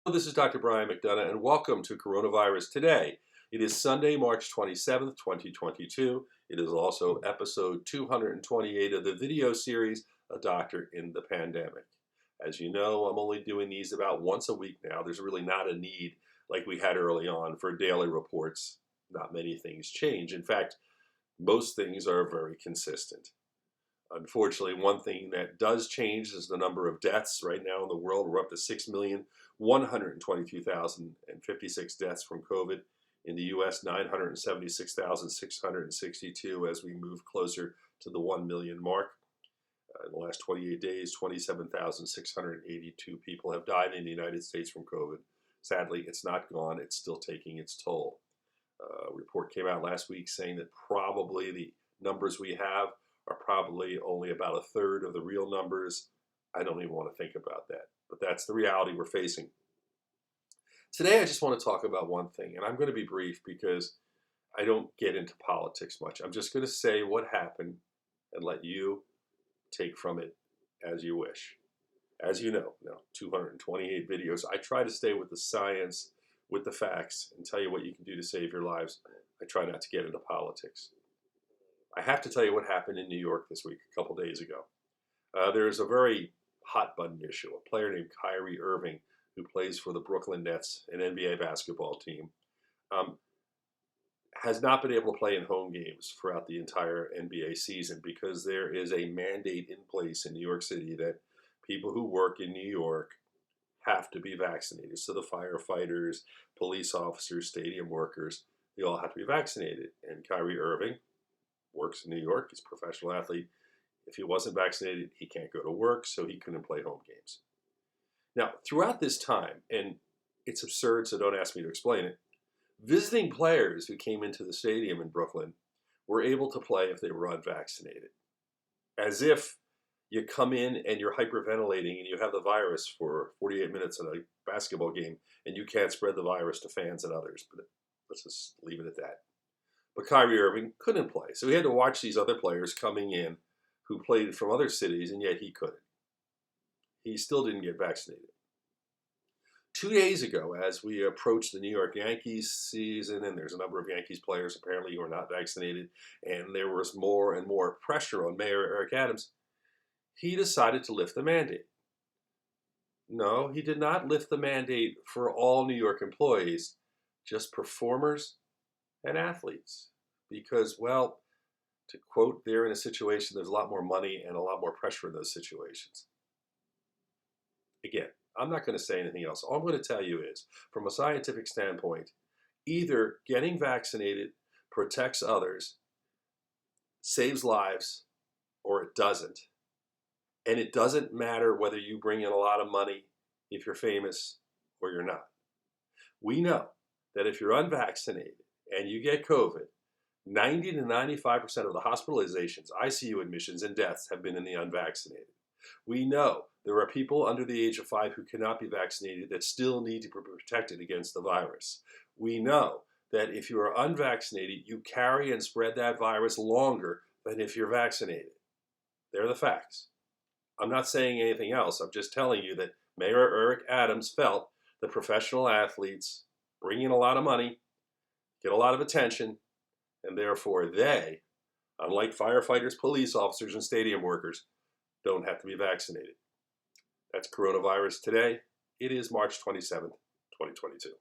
This is Dr. Brian McDonough, and welcome to Coronavirus Today. It is Sunday, March 27th, 2022. It is also episode 228 of the video series, A Doctor in the Pandemic. As you know, I'm only doing these about once a week now. There's really not a need like we had early on for daily reports. Not many things change. In fact, most things are very consistent. Unfortunately, one thing that does change is the number of deaths. Right now in the world, we're up to 6,122,056 deaths from COVID. In the U.S., 976,662 as we move closer to the 1 million mark. In the last 28 days, 27,682 people have died in the United States from COVID. Sadly, it's not gone. It's still taking its toll. A report came out last week saying that probably the numbers we have are probably only about a third of the real numbers. I don't even want to think about that, but that's the reality we're facing. Today, I just want to talk about one thing, and I'm going to be brief because I don't get into politics much. I'm just going to say what happened and let you take from it as you wish. As you know, 228 videos. I try to stay with the science, with the facts, and tell you what you can do to save your lives. I try not to get into politics. I have to tell you what happened in New York this week, a couple days ago. There's a very hot button issue. A player named Kyrie Irving, who plays for the Brooklyn Nets, an NBA basketball team, has not been able to play in home games throughout the entire NBA season because there is a mandate in place in New York City that people who work in New York have to be vaccinated. So the firefighters, police officers, stadium workers, they all have to be vaccinated. And Kyrie Irving works in New York. He's a professional athlete. If he wasn't vaccinated, he can't go to work, so he couldn't play home games. Now, throughout this time, and it's absurd, so don't ask me to explain it, visiting players who came into the stadium in Brooklyn were able to play if they were unvaccinated. As if you come in and you're hyperventilating and you have the virus for 48 minutes in a basketball game and you can't spread the virus to fans and others. But let's just leave it at that. But Kyrie Irving couldn't play. So he had to watch these other players coming in who played from other cities, and yet he couldn't. He still didn't get vaccinated. 2 days ago, as we approached the New York Yankees season, and there's a number of Yankees players apparently who are not vaccinated, and there was more and more pressure on Mayor Eric Adams, he decided to lift the mandate. No, he did not lift the mandate for all New York employees, just performers and athletes. Because, well, to quote, they're in a situation, there's a lot more money and a lot more pressure in those situations. Again, I'm not going to say anything else. All I'm going to tell you is, from a scientific standpoint, either getting vaccinated protects others, saves lives, or it doesn't. And it doesn't matter whether you bring in a lot of money if you're famous or you're not. We know that if you're unvaccinated and you get COVID, 90 to 95% of the hospitalizations, ICU admissions, and deaths have been in the unvaccinated. We know there are people under the age of 5 who cannot be vaccinated that still need to be protected against the virus. We know that if you are unvaccinated, you carry and spread that virus longer than if you're vaccinated. They're the facts. I'm not saying anything else. I'm just telling you that Mayor Eric Adams felt that professional athletes bring in a lot of money, get a lot of attention, and therefore they, unlike firefighters, police officers, and stadium workers, don't have to be vaccinated. That's Coronavirus Today. It is March 27th, 2022.